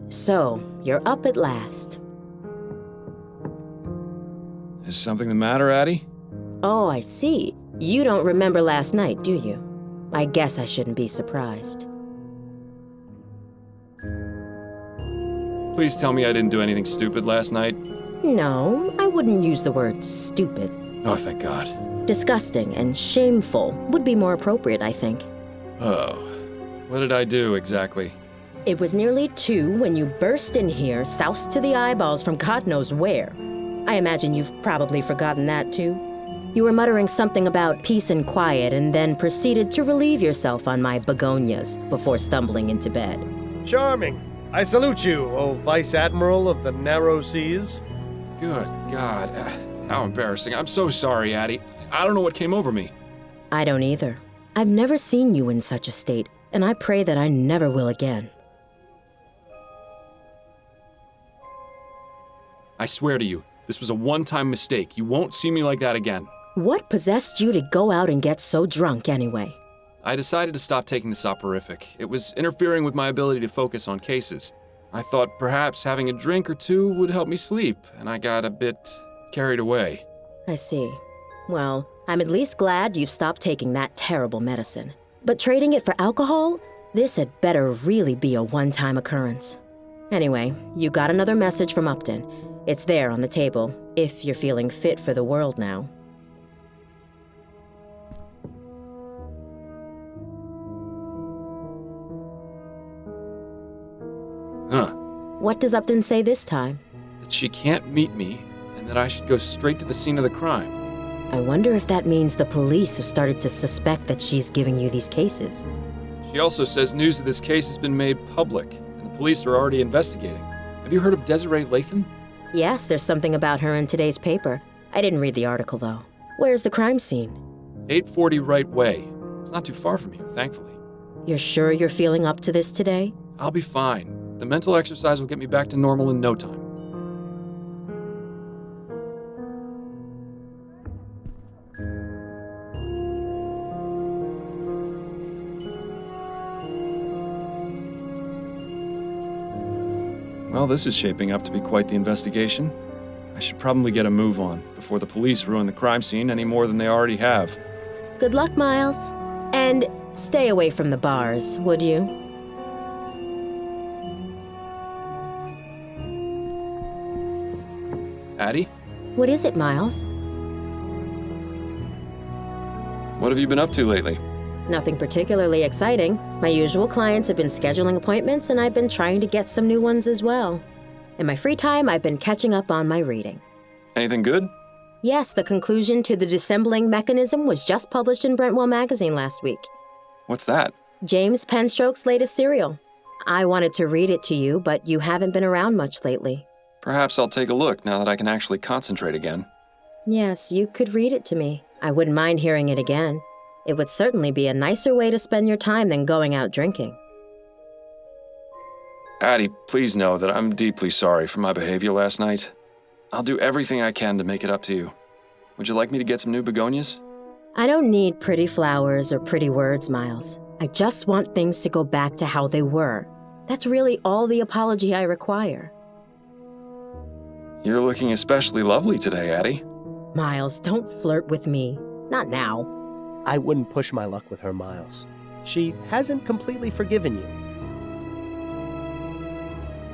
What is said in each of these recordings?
So, you're up at last. Is something the matter, Addie? Oh, I see. You don't remember last night, do you? I guess I shouldn't be surprised. Please tell me I didn't do anything stupid last night. No, I wouldn't use the word stupid. Oh, thank God. Disgusting and shameful would be more appropriate, I think. Oh, what did I do exactly? It was nearly 2 when you burst in here, soused to the eyeballs from God knows where. I imagine you've probably forgotten that too. You were muttering something about peace and quiet and then proceeded to relieve yourself on my begonias before stumbling into bed. Charming. I salute you, O Vice Admiral of the Narrow Seas. Good God. How embarrassing. I'm so sorry, Addie. I don't know what came over me. I don't either. I've never seen you in such a state, and I pray that I never will again. I swear to you, this was a one-time mistake. You won't see me like that again. What possessed you to go out and get so drunk anyway? I decided to stop taking the soporific. It was interfering with my ability to focus on cases. I thought perhaps having a drink or two would help me sleep, and I got a bit carried away. I see. Well, I'm at least glad you've stopped taking that terrible medicine. But trading it for alcohol? This had better really be a one-time occurrence. Anyway, you got another message from Upton. It's there on the table, if you're feeling fit for the world now. Huh. What does Upton say this time? That she can't meet me, and that I should go straight to the scene of the crime. I wonder if that means the police have started to suspect that she's giving you these cases. She also says news of this case has been made public, and the police are already investigating. Have you heard of Desiree Lathan? Yes, there's something about her in today's paper. I didn't read the article, though. Where's the crime scene? 840 Right Way. It's not too far from here, thankfully. You're sure you're feeling up to this today? I'll be fine. The mental exercise will get me back to normal in no time. Well, this is shaping up to be quite the investigation. I should probably get a move on before the police ruin the crime scene any more than they already have. Good luck, Miles. And stay away from the bars, would you? Addie? What is it, Miles? What have you been up to lately? Nothing particularly exciting. My usual clients have been scheduling appointments, and I've been trying to get some new ones as well. In my free time, I've been catching up on my reading. Anything good? Yes, the conclusion to the dissembling mechanism was just published in Brentwell magazine last week. What's that? James Penstroke's latest serial. I wanted to read it to you, but you haven't been around much lately. Perhaps I'll take a look now that I can actually concentrate again. Yes, you could read it to me. I wouldn't mind hearing it again. It would certainly be a nicer way to spend your time than going out drinking. Addie, please know that I'm deeply sorry for my behavior last night. I'll do everything I can to make it up to you. Would you like me to get some new begonias? I don't need pretty flowers or pretty words, Miles. I just want things to go back to how they were. That's really all the apology I require. You're looking especially lovely today, Addie. Miles, don't flirt with me. Not now. I wouldn't push my luck with her, Miles. She hasn't completely forgiven you.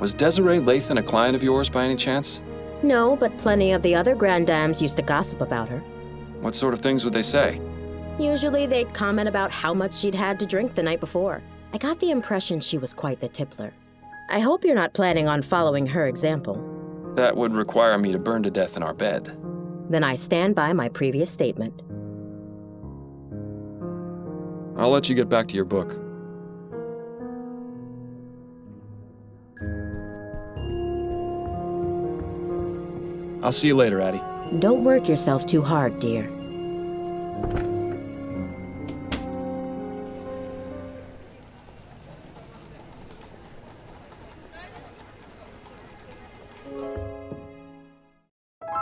Was Desiree Lathan a client of yours by any chance? No, but plenty of the other grand dames used to gossip about her. What sort of things would they say? Usually they'd comment about how much she'd had to drink the night before. I got the impression she was quite the tippler. I hope you're not planning on following her example. That would require me to burn to death in our bed. Then I stand by my previous statement. I'll let you get back to your book. I'll see you later, Addie. Don't work yourself too hard, dear.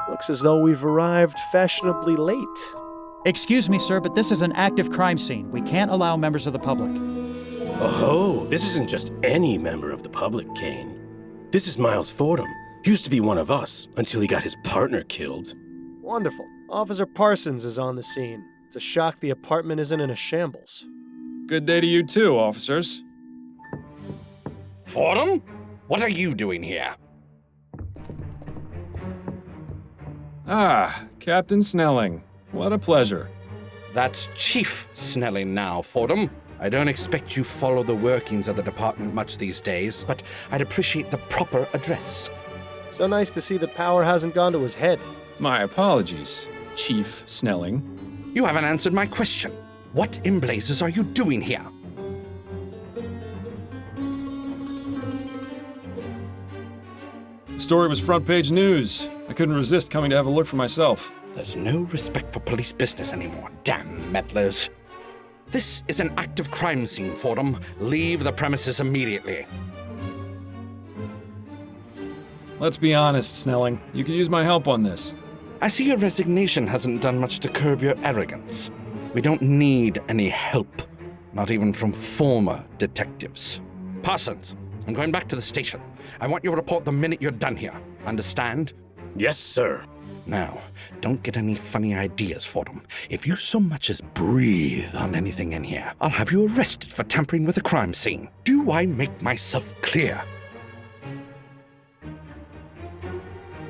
Looks as though we've arrived fashionably late. Excuse me, sir, but this is an active crime scene. We can't allow members of the public. Oh, this isn't just any member of the public, Kane. This is Miles Fordham. He used to be one of us until he got his partner killed. Wonderful. Officer Parsons is on the scene. It's a shock the apartment isn't in a shambles. Good day to you too, officers. Fordham? What are you doing here? Ah, Captain Snelling. What a pleasure. That's Chief Snelling now, Fordham. I don't expect you follow the workings of the department much these days, but I'd appreciate the proper address. So nice to see that power hasn't gone to his head. My apologies, Chief Snelling. You haven't answered my question. What in blazes are you doing here? The story was front page news. I couldn't resist coming to have a look for myself. There's no respect for police business anymore, damn meddlers. This is an active crime scene, Fordham. Leave the premises immediately. Let's be honest, Snelling. You could use my help on this. I see your resignation hasn't done much to curb your arrogance. We don't need any help, not even from former detectives. Parsons, I'm going back to the station. I want you to report the minute you're done here. Understand? Yes, sir. Now, don't get any funny ideas, Fordham. If you so much as breathe on anything in here, I'll have you arrested for tampering with a crime scene. Do I make myself clear?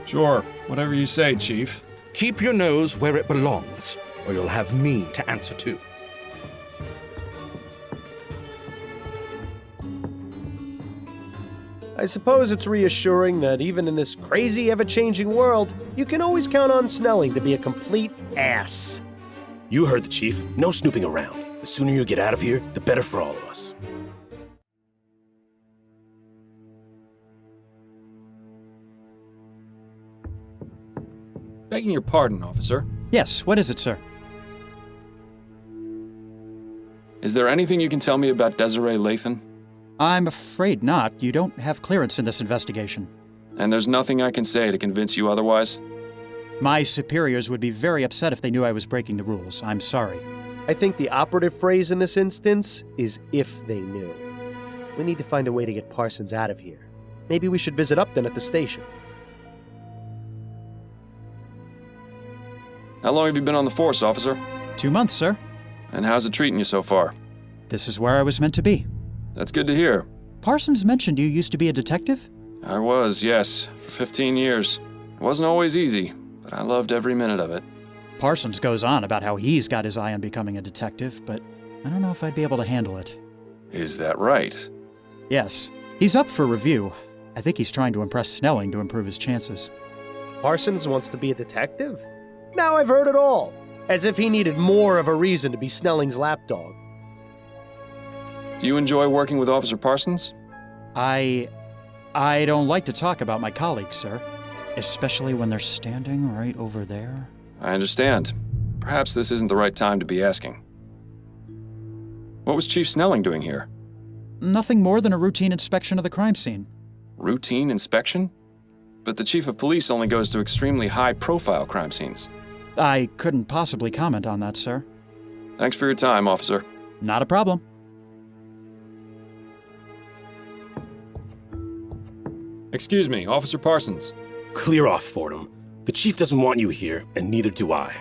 Sure, whatever you say, Chief. Keep your nose where it belongs, or you'll have me to answer to. I suppose it's reassuring that even in this crazy, ever-changing world, you can always count on Snelling to be a complete ass. You heard the chief. No snooping around. The sooner you get out of here, the better for all of us. Begging your pardon, officer. Yes, what is it, sir? Is there anything you can tell me about Desiree Lathan? I'm afraid not. You don't have clearance in this investigation. And there's nothing I can say to convince you otherwise? My superiors would be very upset if they knew I was breaking the rules. I'm sorry. I think the operative phrase in this instance is if they knew. We need to find a way to get Parsons out of here. Maybe we should visit Upton at the station. How long have you been on the force, officer? 2 months, sir. And how's it treating you so far? This is where I was meant to be. That's good to hear. Parsons mentioned you used to be a detective? I was, yes, for 15 years. It wasn't always easy, but I loved every minute of it. Parsons goes on about how he's got his eye on becoming a detective, but I don't know if I'd be able to handle it. Is that right? Yes. He's up for review. I think he's trying to impress Snelling to improve his chances. Parsons wants to be a detective? Now I've heard it all. As if he needed more of a reason to be Snelling's lapdog. Do you enjoy working with Officer Parsons? I don't like to talk about my colleagues, sir. Especially when they're standing right over there. I understand. Perhaps this isn't the right time to be asking. What was Chief Snelling doing here? Nothing more than a routine inspection of the crime scene. Routine inspection? But the Chief of Police only goes to extremely high-profile crime scenes. I couldn't possibly comment on that, sir. Thanks for your time, officer. Not a problem. Excuse me, Officer Parsons. Clear off, Fordham. The chief doesn't want you here, and neither do I.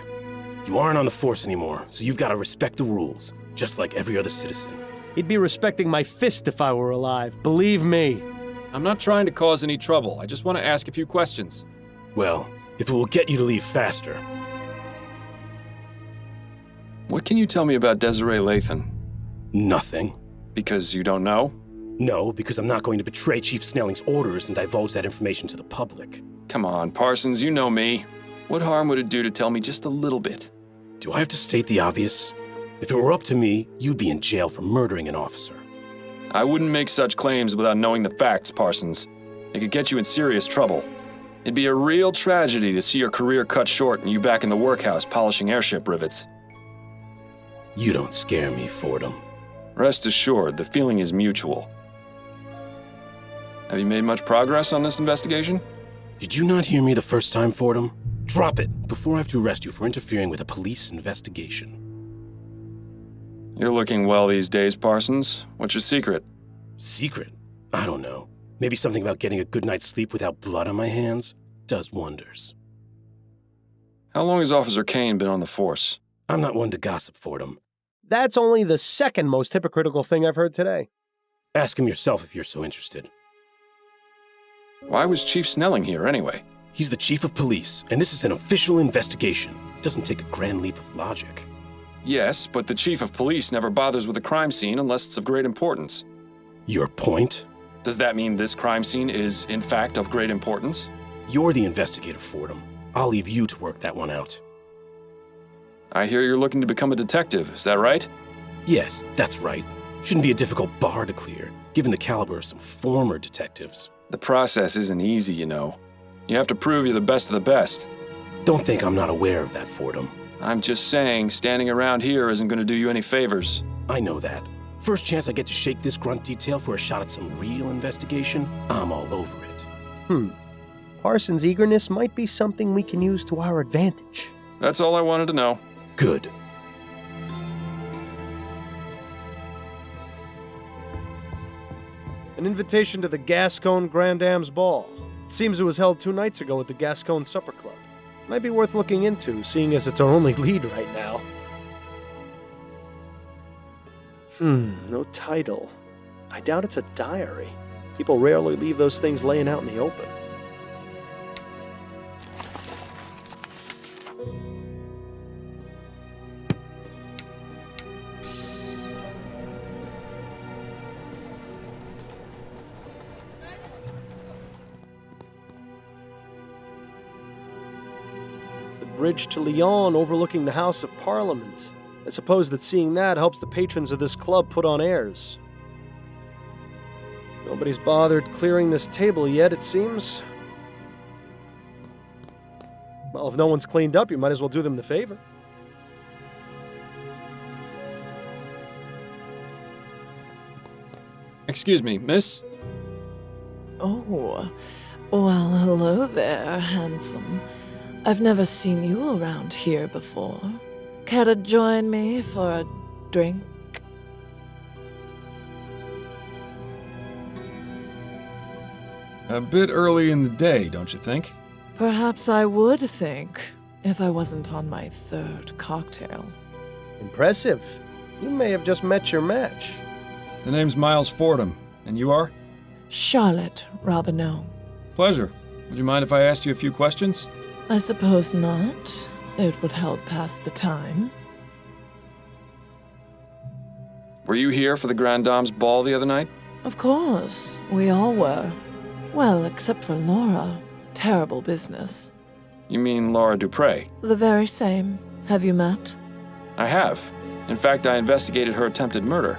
You aren't on the force anymore, so you've got to respect the rules, just like every other citizen. He'd be respecting my fist if I were alive, believe me. I'm not trying to cause any trouble. I just want to ask a few questions. Well, if it will get you to leave faster. What can you tell me about Desiree Lathan? Nothing. Because you don't know? No, because I'm not going to betray Chief Snelling's orders and divulge that information to the public. Come on, Parsons, you know me. What harm would it do to tell me just a little bit? Do I have to state the obvious? If it were up to me, you'd be in jail for murdering an officer. I wouldn't make such claims without knowing the facts, Parsons. It could get you in serious trouble. It'd be a real tragedy to see your career cut short and you back in the workhouse polishing airship rivets. You don't scare me, Fordham. Rest assured, the feeling is mutual. Have you made much progress on this investigation? Did you not hear me the first time, Fordham? Drop it before I have to arrest you for interfering with a police investigation. You're looking well these days, Parsons. What's your secret? Secret? I don't know. Maybe something about getting a good night's sleep without blood on my hands does wonders. How long has Officer Kane been on the force? I'm not one to gossip, Fordham. That's only the second most hypocritical thing I've heard today. Ask him yourself if you're so interested. Why was Chief Snelling here anyway? He's the chief of police, and this is an official investigation. It doesn't take a grand leap of logic. Yes, but the chief of police never bothers with a crime scene unless it's of great importance. Your point? Does that mean this crime scene is, in fact, of great importance? You're the investigator, Fordham. I'll leave you to work that one out. I hear you're looking to become a detective, is that right? Yes, that's right. Shouldn't be a difficult bar to clear, given the caliber of some former detectives. The process isn't easy, you know. You have to prove you're the best of the best. Don't think I'm not aware of that, Fordham. I'm just saying, standing around here isn't going to do you any favors. I know that. First chance I get to shake this grunt detail for a shot at some real investigation, I'm all over it. Parsons' eagerness might be something we can use to our advantage. That's all I wanted to know. Good. An invitation to the Gascon Grand Dame's Ball. It seems it was held 2 nights ago at the Gascon Supper Club. Might be worth looking into, seeing as it's our only lead right now. No title. I doubt it's a diary. People rarely leave those things laying out in the open. The bridge to Lyon overlooking the House of Parliament. I suppose that seeing that helps the patrons of this club put on airs. Nobody's bothered clearing this table yet, it seems. Well, if no one's cleaned up, you might as well do them the favor. Excuse me, miss? Oh, well, hello there, handsome. I've never seen you around here before. Care to join me for a drink? A bit early in the day, don't you think? Perhaps I would think, if I wasn't on my 3rd cocktail. Impressive. You may have just met your match. The name's Miles Fordham, and you are? Charlotte Robineau. Pleasure. Would you mind if I asked you a few questions? I suppose not. It would help pass the time. Were you here for the Grand Dame's ball the other night? Of course, we all were. Well, except for Laura. Terrible business. You mean Laura Dupre? The very same. Have you met? I have. In fact, I investigated her attempted murder.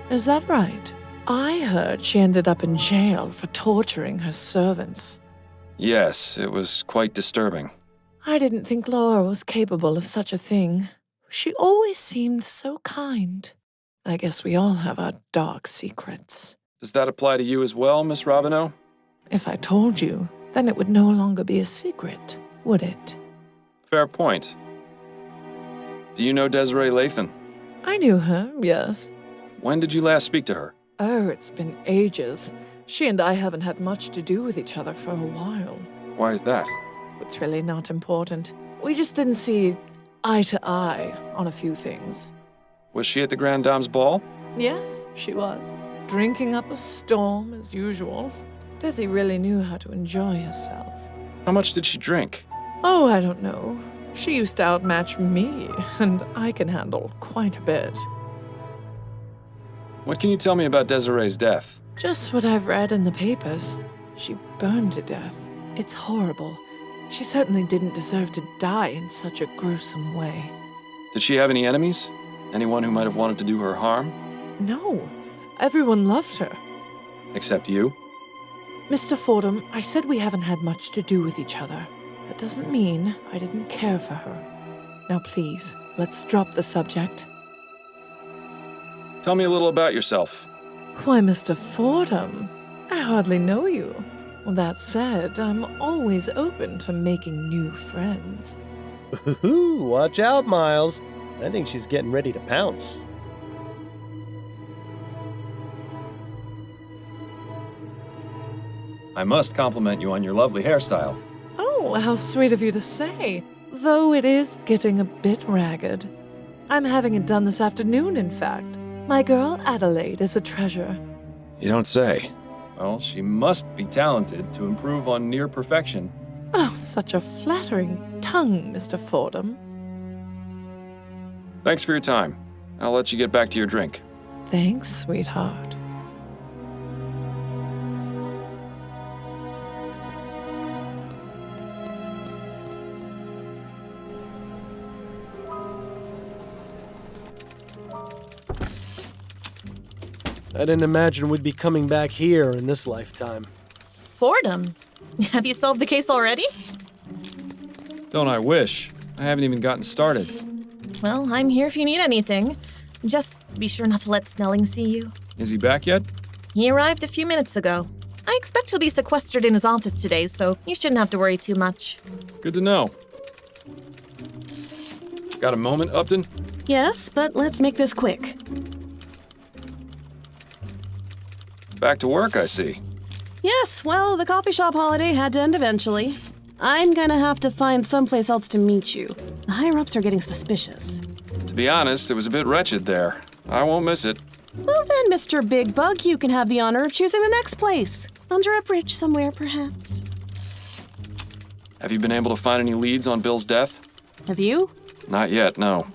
Is that right? I heard she ended up in jail for torturing her servants. Yes, it was quite disturbing. I didn't think Laura was capable of such a thing. She always seemed so kind. I guess we all have our dark secrets. Does that apply to you as well, Miss Robineau? If I told you, then it would no longer be a secret, would it? Fair point. Do you know Desiree Lathan? I knew her, yes. When did you last speak to her? Oh, it's been ages. She and I haven't had much to do with each other for a while. Why is that? It's really not important. We just didn't see eye to eye on a few things. Was she at the Grand Dame's ball? Yes, she was. Drinking up a storm, as usual. Desi really knew how to enjoy herself. How much did she drink? Oh, I don't know. She used to outmatch me, and I can handle quite a bit. What can you tell me about Desiree's death? Just what I've read in the papers. She burned to death. It's horrible. She certainly didn't deserve to die in such a gruesome way. Did she have any enemies? Anyone who might have wanted to do her harm? No. Everyone loved her. Except you? Mr. Fordham, I said we haven't had much to do with each other. That doesn't mean I didn't care for her. Now please, let's drop the subject. Tell me a little about yourself. Why, Mr. Fordham, I hardly know you. Well, that said, I'm always open to making new friends. Ooh, watch out, Miles. I think she's getting ready to pounce. I must compliment you on your lovely hairstyle. Oh, how sweet of you to say. Though it is getting a bit ragged. I'm having it done this afternoon, in fact. My girl Adelaide is a treasure. You don't say. Well, she must be talented to improve on near perfection. Oh, such a flattering tongue, Mr. Fordham. Thanks for your time. I'll let you get back to your drink. Thanks, sweetheart. I didn't imagine we'd be coming back here in this lifetime. Fordham, have you solved the case already? Don't I wish? I haven't even gotten started. Well, I'm here if you need anything. Just be sure not to let Snelling see you. Is he back yet? He arrived a few minutes ago. I expect he'll be sequestered in his office today, so you shouldn't have to worry too much. Good to know. Got a moment, Upton? Yes, but let's make this quick. Back to work, I see. Yes, well, the coffee shop holiday had to end eventually. I'm gonna have to find someplace else to meet you. The higher-ups are getting suspicious. To be honest, it was a bit wretched there. I won't miss it. Well then, Mr. Big Bug, you can have the honor of choosing the next place. Under a bridge somewhere, perhaps. Have you been able to find any leads on Bill's death? Have you? Not yet, no.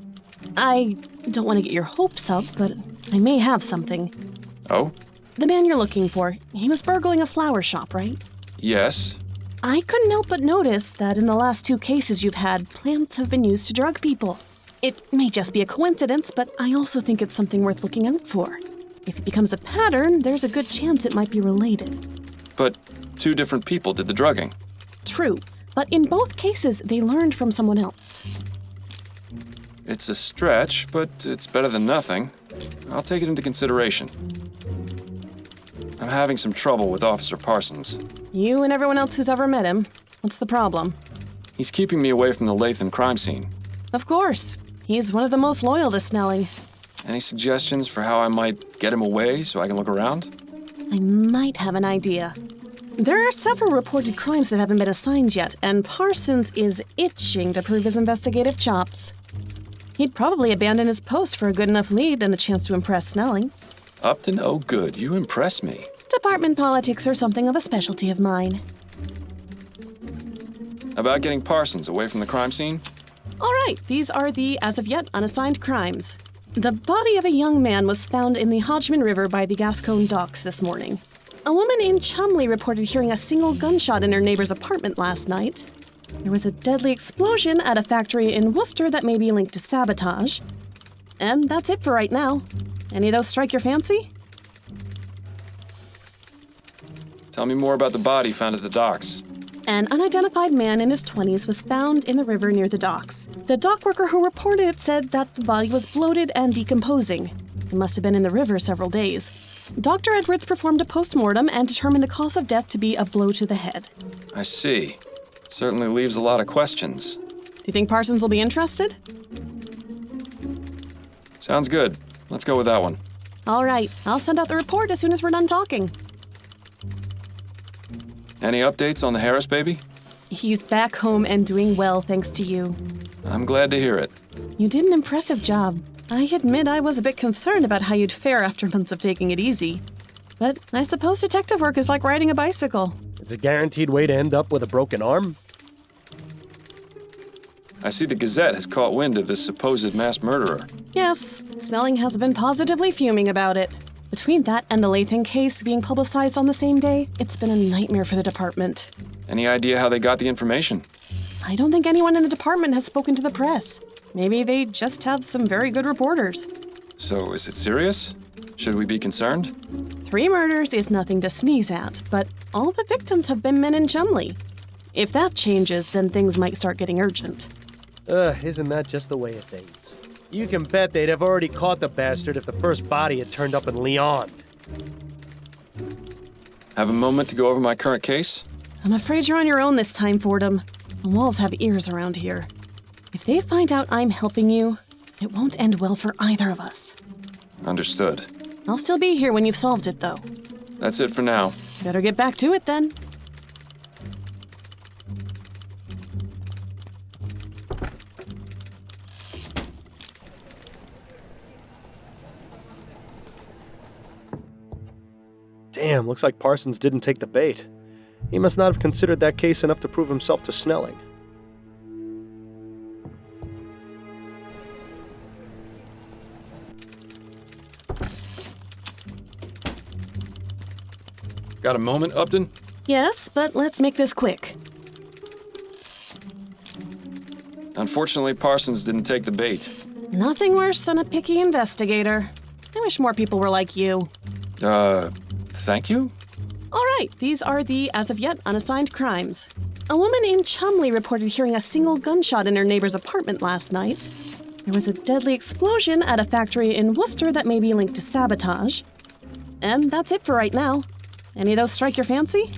I don't want to get your hopes up, but I may have something. Oh? The man you're looking for, he was burgling a flower shop, right? Yes. I couldn't help but notice that in the last 2 cases you've had, plants have been used to drug people. It may just be a coincidence, but I also think it's something worth looking out for. If it becomes a pattern, there's a good chance it might be related. But 2 different people did the drugging. True, but in both cases, they learned from someone else. It's a stretch, but it's better than nothing. I'll take it into consideration. I'm having some trouble with Officer Parsons. You and everyone else who's ever met him. What's the problem? He's keeping me away from the Lathan crime scene. Of course. He's one of the most loyal to Snelling. Any suggestions for how I might get him away so I can look around? I might have an idea. There are several reported crimes that haven't been assigned yet, and Parsons is itching to prove his investigative chops. He'd probably abandon his post for a good enough lead and a chance to impress Snelling. Upton, oh good, you impress me. Department politics are something of a specialty of mine. About getting Parsons away from the crime scene? All right, these are the, as of yet, unassigned crimes. The body of a young man was found in the Hodgman River by the Gascone docks this morning. A woman in Chumley reported hearing a single gunshot in her neighbor's apartment last night. There was a deadly explosion at a factory in Worcester that may be linked to sabotage. And that's it for right now. Any of those strike your fancy? Tell me more about the body found at the docks. An unidentified man in his 20s was found in the river near the docks. The dock worker who reported it said that the body was bloated and decomposing. It must have been in the river several days. Dr. Edwards performed a post-mortem and determined the cause of death to be a blow to the head. I see. Certainly leaves a lot of questions. Do you think Parsons will be interested? Sounds good. Let's go with that one. All right, I'll send out the report as soon as we're done talking. Any updates on the Harris baby? He's back home and doing well thanks to you. I'm glad to hear it. You did an impressive job. I admit I was a bit concerned about how you'd fare after months of taking it easy. But I suppose detective work is like riding a bicycle. It's a guaranteed way to end up with a broken arm? I see the Gazette has caught wind of this supposed mass murderer. Yes, Snelling has been positively fuming about it. Between that and the Lathan case being publicized on the same day, it's been a nightmare for the department. Any idea how they got the information? I don't think anyone in the department has spoken to the press. Maybe they just have some very good reporters. So is it serious? Should we be concerned? 3 murders is nothing to sneeze at, but all the victims have been men in Chumley. If that changes, then things might start getting urgent. Isn't that just the way of things? You can bet they'd have already caught the bastard if the first body had turned up in Leon. Have a moment to go over my current case? I'm afraid you're on your own this time, Fordham. The walls have ears around here. If they find out I'm helping you, it won't end well for either of us. Understood. I'll still be here when you've solved it, though. That's it for now. Better get back to it, then. Damn, looks like Parsons didn't take the bait. He must not have considered that case enough to prove himself to Snelling. Got a moment, Upton? Yes, but let's make this quick. Unfortunately, Parsons didn't take the bait. Nothing worse than a picky investigator. I wish more people were like you. Thank you? All right, these are the as of yet unassigned crimes. A woman in Chumley reported hearing a single gunshot in her neighbor's apartment last night. There was a deadly explosion at a factory in Worcester that may be linked to sabotage. And that's it for right now. Any of those strike your fancy?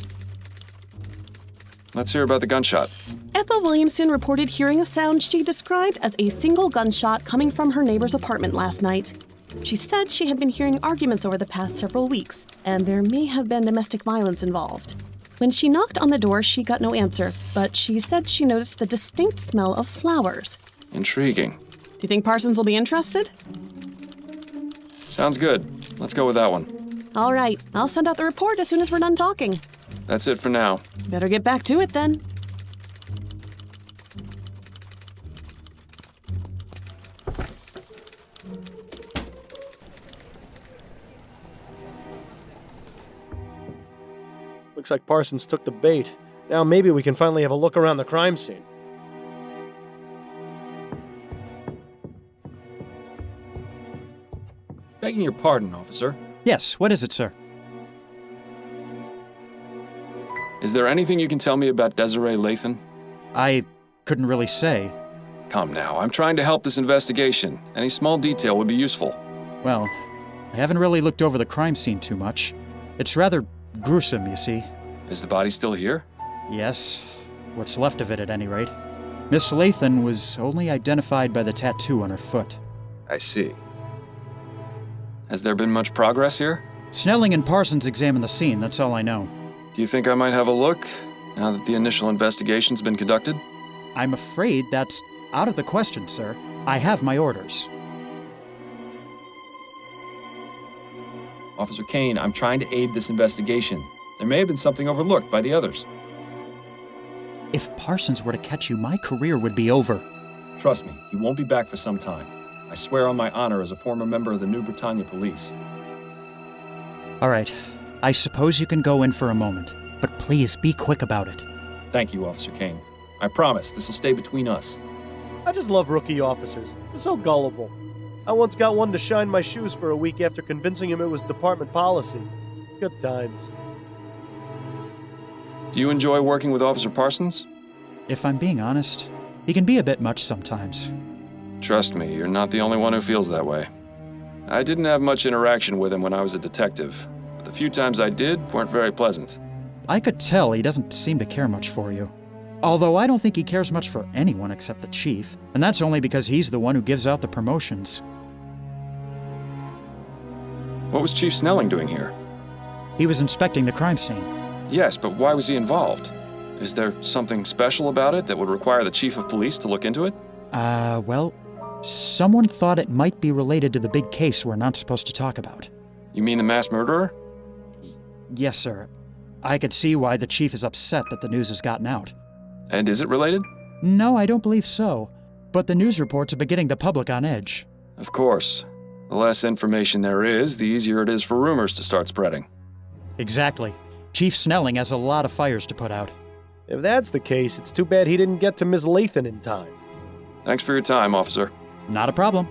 Let's hear about the gunshot. Ethel Williamson reported hearing a sound she described as a single gunshot coming from her neighbor's apartment last night. She said she had been hearing arguments over the past several weeks, and there may have been domestic violence involved. When she knocked on the door, she got no answer, but she said she noticed the distinct smell of flowers. Intriguing. Do you think Parsons will be interested? Sounds good. Let's go with that one. All right, I'll send out the report as soon as we're done talking. That's it for now. Better get back to it then. Looks like Parsons took the bait. Now maybe we can finally have a look around the crime scene. Begging your pardon, officer. Yes, what is it, sir? Is there anything you can tell me about Desiree Lathan? I couldn't really say. Come now, I'm trying to help this investigation. Any small detail would be useful. Well, I haven't really looked over the crime scene too much. It's rather gruesome, you see. Is the body still here? Yes, what's left of it at any rate. Miss Lathan was only identified by the tattoo on her foot. I see. Has there been much progress here? Snelling and Parsons examined the scene, that's all I know. Do you think I might have a look, now that the initial investigation's been conducted? I'm afraid that's out of the question, sir. I have my orders. Officer Kane, I'm trying to aid this investigation. There may have been something overlooked by the others. If Parsons were to catch you, my career would be over. Trust me, he won't be back for some time. I swear on my honor as a former member of the New Britannia Police. All right, I suppose you can go in for a moment, but please be quick about it. Thank you, Officer Kane. I promise this will stay between us. I just love rookie officers. They're so gullible. I once got one to shine my shoes for a week after convincing him it was department policy. Good times. Do you enjoy working with Officer Parsons? If I'm being honest, he can be a bit much sometimes. Trust me, you're not the only one who feels that way. I didn't have much interaction with him when I was a detective, but the few times I did weren't very pleasant. I could tell he doesn't seem to care much for you. Although I don't think he cares much for anyone except the chief, and that's only because he's the one who gives out the promotions. What was Chief Snelling doing here? He was inspecting the crime scene. Yes, but why was he involved? Is there something special about it that would require the chief of police to look into it? Well, someone thought it might be related to the big case we're not supposed to talk about. You mean the mass murderer? Yes, sir. I could see why the chief is upset that the news has gotten out. And is it related? No, I don't believe so. But the news reports are beginning the public on edge. Of course. The less information there is, the easier it is for rumors to start spreading. Exactly. Chief Snelling has a lot of fires to put out. If that's the case, it's too bad he didn't get to Miss Lathan in time. Thanks for your time, officer. Not a problem.